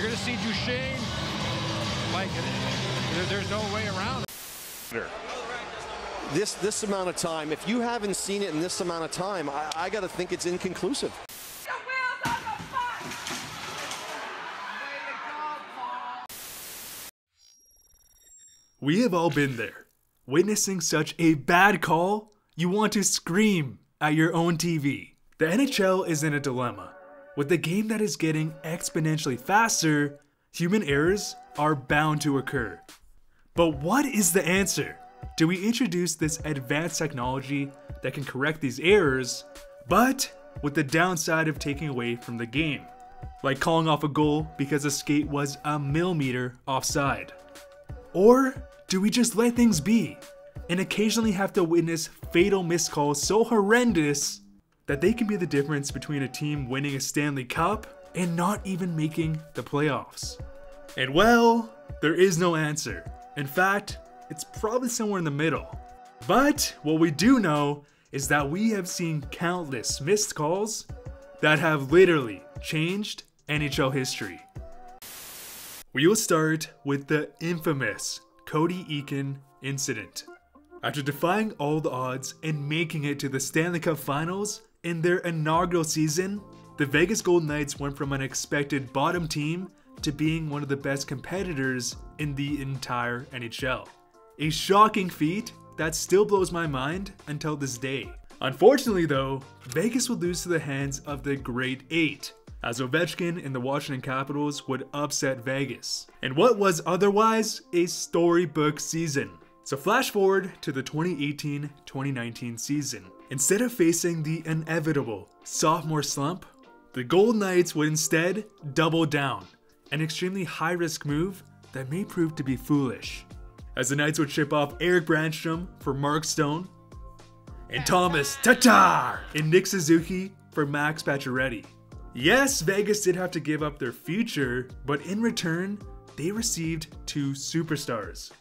going to see Duchesne. Like, there's no way around it. This amount of time, if you haven't seen it in this amount of time, I got to think it's inconclusive. We have all been there. Witnessing such a bad call, you want to scream at your own TV. The NHL is in a dilemma. With the game that is getting exponentially faster, human errors are bound to occur. But what is the answer? Do we introduce this advanced technology that can correct these errors, but with the downside of taking away from the game? Like calling off a goal because a skate was a millimeter offside. Or do we just let things be and occasionally have to witness fatal missed calls so horrendous that they can be the difference between a team winning a Stanley Cup and not even making the playoffs? And well, there is no answer. In fact, it's probably somewhere in the middle. But what we do know is that we have seen countless missed calls that have literally changed NHL history. We will start with the infamous Cody Eakin incident. After defying all the odds and making it to the Stanley Cup Finals in their inaugural season, the Vegas Golden Knights went from an expected bottom team to being one of the best competitors in the entire NHL. A shocking feat that still blows my mind until this day. Unfortunately though, Vegas would lose to the hands of the Great Eight, as Ovechkin and the Washington Capitals would upset Vegas, and what was otherwise a storybook season. So flash forward to the 2018-2019 season. Instead of facing the inevitable sophomore slump, the Golden Knights would instead double down, an extremely high-risk move that may prove to be foolish, as the Knights would ship off Eric Brandstrom for Mark Stone, and Thomas Tatar and Nick Suzuki for Max Pacioretty. Yes, Vegas did have to give up their future, but in return, they received two superstars.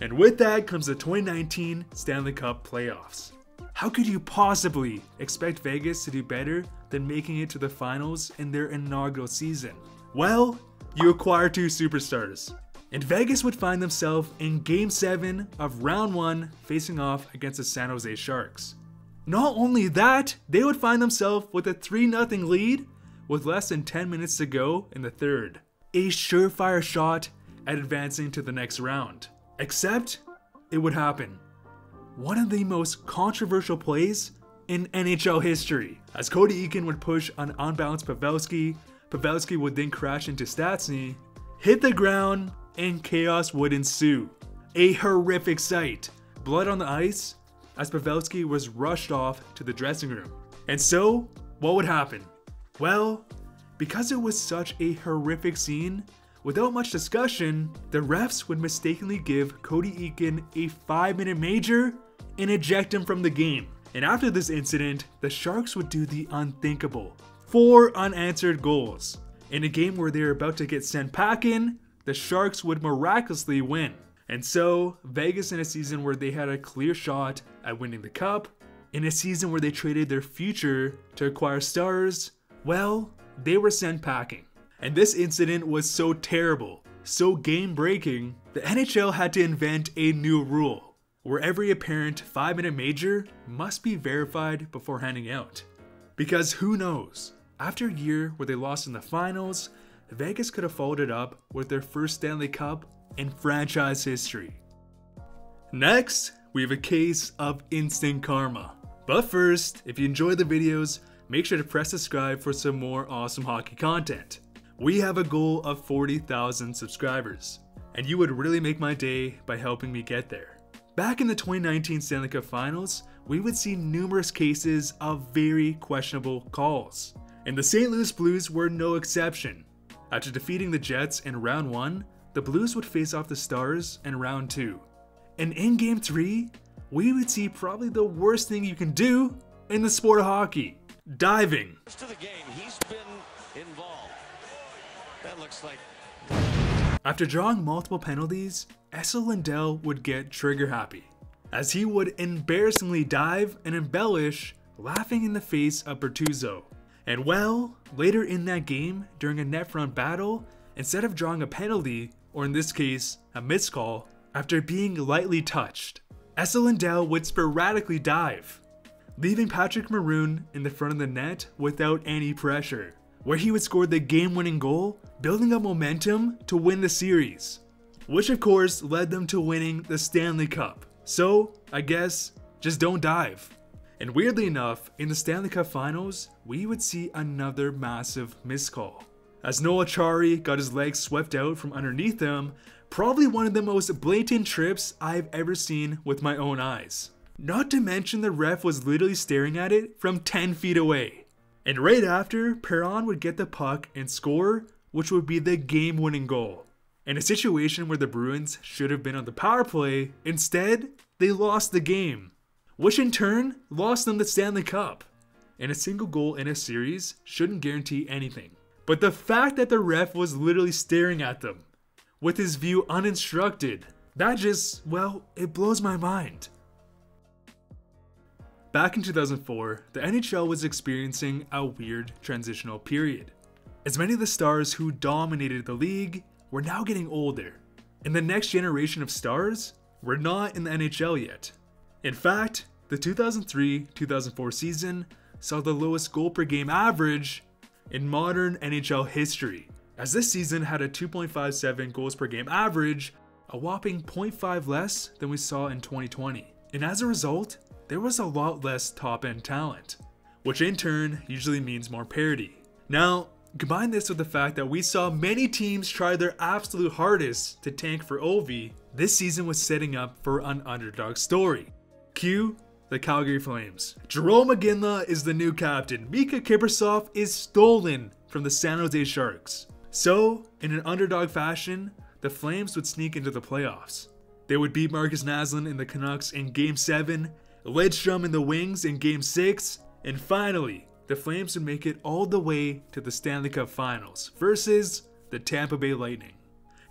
And with that comes the 2019 Stanley Cup playoffs. How could you possibly expect Vegas to do better than making it to the finals in their inaugural season? Well, you acquire two superstars, and Vegas would find themselves in Game 7 of Round 1 facing off against the San Jose Sharks. Not only that, they would find themselves with a 3-0 lead with less than 10 minutes to go in the third. A surefire shot at advancing to the next round. Except, it would happen. One of the most controversial plays in NHL history, as Cody Eakin would push an unbalanced Pavelski. Pavelski would then crash into Stastny, hit the ground, and chaos would ensue. A horrific sight. Blood on the ice, as Pavelski was rushed off to the dressing room. And so, what would happen? Well, because it was such a horrific scene, without much discussion, the refs would mistakenly give Cody Eakin a 5-minute major and eject him from the game. And after this incident, the Sharks would do the unthinkable. 4 unanswered goals. In a game where they were about to get sent packing, the Sharks would miraculously win. And so, Vegas, in a season where they had a clear shot at winning the cup, in a season where they traded their future to acquire stars, well, they were sent packing. And this incident was so terrible, so game-breaking, the NHL had to invent a new rule, where every apparent 5-minute major must be verified before handing out. Because who knows, after a year where they lost in the finals, Vegas could have followed it up with their first Stanley Cup in franchise history. Next, we have a case of instant karma. But first, if you enjoy the videos, make sure to press subscribe for some more awesome hockey content. We have a goal of 40,000 subscribers, and you would really make my day by helping me get there. Back in the 2019 Stanley Cup Finals, we would see numerous cases of very questionable calls, and the St. Louis Blues were no exception. After defeating the Jets in Round 1, the Blues would face off the Stars in Round 2. And in Game 3, we would see probably the worst thing you can do in the sport of hockey: diving. To the game, he's been involved. That looks like... After drawing multiple penalties, Esa Lindell would get trigger happy, as he would embarrassingly dive and embellish, laughing in the face of Bertuzzo. And well, later in that game, during a net front battle, instead of drawing a penalty, or in this case, a missed call, after being lightly touched, Esa Lindell would sporadically dive, leaving Patrick Maroon in the front of the net without any pressure, where he would score the game-winning goal, building up momentum to win the series, which of course led them to winning the Stanley Cup. So, I guess, just don't dive. And weirdly enough, in the Stanley Cup Finals, we would see another massive missed call, as Noah Chari got his legs swept out from underneath him, probably one of the most blatant trips I've ever seen with my own eyes. Not to mention the ref was literally staring at it from 10 feet away. And right after, Perron would get the puck and score, which would be the game-winning goal. In a situation where the Bruins should have been on the power play, instead, they lost the game, which in turn lost them the Stanley Cup. And a single goal in a series shouldn't guarantee anything. But the fact that the ref was literally staring at them, with his view uninstructed, that just, well, it blows my mind. Back in 2004, the NHL was experiencing a weird transitional period, as many of the stars who dominated the league were now getting older, and the next generation of stars were not in the NHL yet. In fact, the 2003-2004 season saw the lowest goal per game average in modern NHL history, as this season had a 2.57 goals per game average, a whopping 0.5 less than we saw in 2020. And as a result, there was a lot less top-end talent, which in turn usually means more parity. Now, combine this with the fact that we saw many teams try their absolute hardest to tank for Ovi, this season was setting up for an underdog story. Cue the Calgary Flames. Jarome Iginla is the new captain. Mika Kiprusoff is stolen from the San Jose Sharks. So, in an underdog fashion, the Flames would sneak into the playoffs. They would beat Marcus Naslund and the Canucks in Game 7, Lidstrom and the Wings in Game 6, and finally, the Flames would make it all the way to the Stanley Cup Finals versus the Tampa Bay Lightning.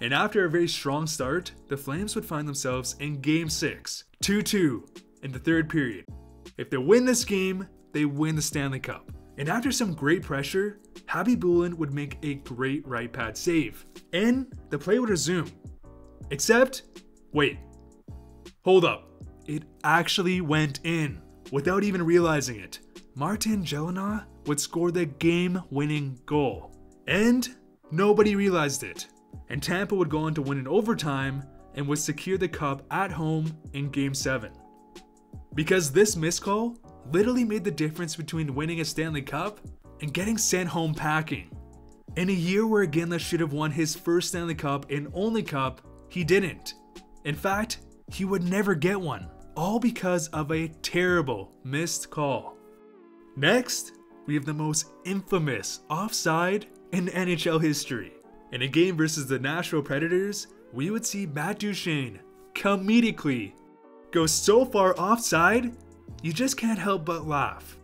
And after a very strong start, the Flames would find themselves in Game 6, 2-2 in the third period. If they win this game, they win the Stanley Cup. And after some great pressure, Habib Bulin would make a great right pad save, and the play would resume. Except, wait, hold up, it actually went in without even realizing it. Martin Gelinas would score the game-winning goal, and nobody realized it. And Tampa would go on to win in overtime and would secure the cup at home in Game 7. Because this missed call literally made the difference between winning a Stanley Cup and getting sent home packing. In a year where Iginla should have won his first Stanley Cup and only cup, he didn't. In fact, he would never get one, all because of a terrible missed call. Next, we have the most infamous offside in NHL history. In a game versus the Nashville Predators, we would see Matt Duchene comedically go so far offside, you just can't help but laugh.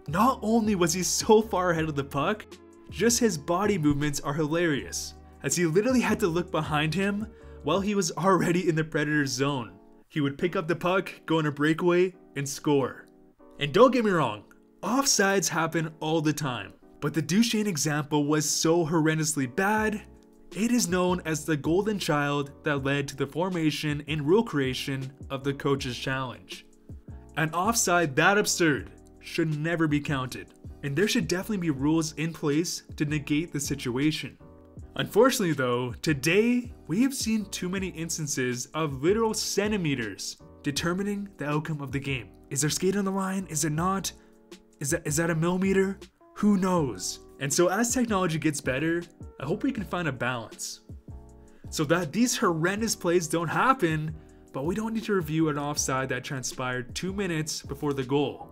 Not only was he so far ahead of the puck, just his body movements are hilarious, as he literally had to look behind him while he was already in the Predators zone. He would pick up the puck, go on a breakaway, and score. And don't get me wrong, offsides happen all the time, but the Duchene example was so horrendously bad, it is known as the golden child that led to the formation and rule creation of the Coach's Challenge. An offside that absurd should never be counted, and there should definitely be rules in place to negate the situation. Unfortunately though, today we have seen too many instances of literal centimeters determining the outcome of the game. Is there skate on the line? Is it not? Is that a millimeter? Who knows? And so as technology gets better, I hope we can find a balance, so that these horrendous plays don't happen, but we don't need to review an offside that transpired 2 minutes before the goal.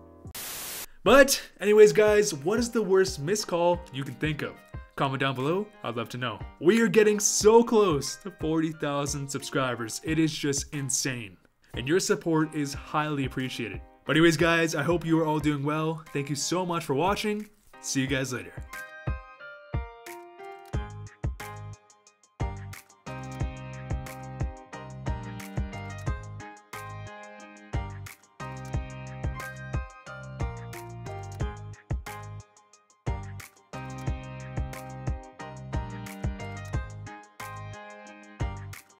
But anyways guys, what is the worst missed call you can think of? Comment down below, I'd love to know. We are getting so close to 40,000 subscribers, it is just insane. And your support is highly appreciated. But anyways guys, I hope you are all doing well. Thank you so much for watching. See you guys later.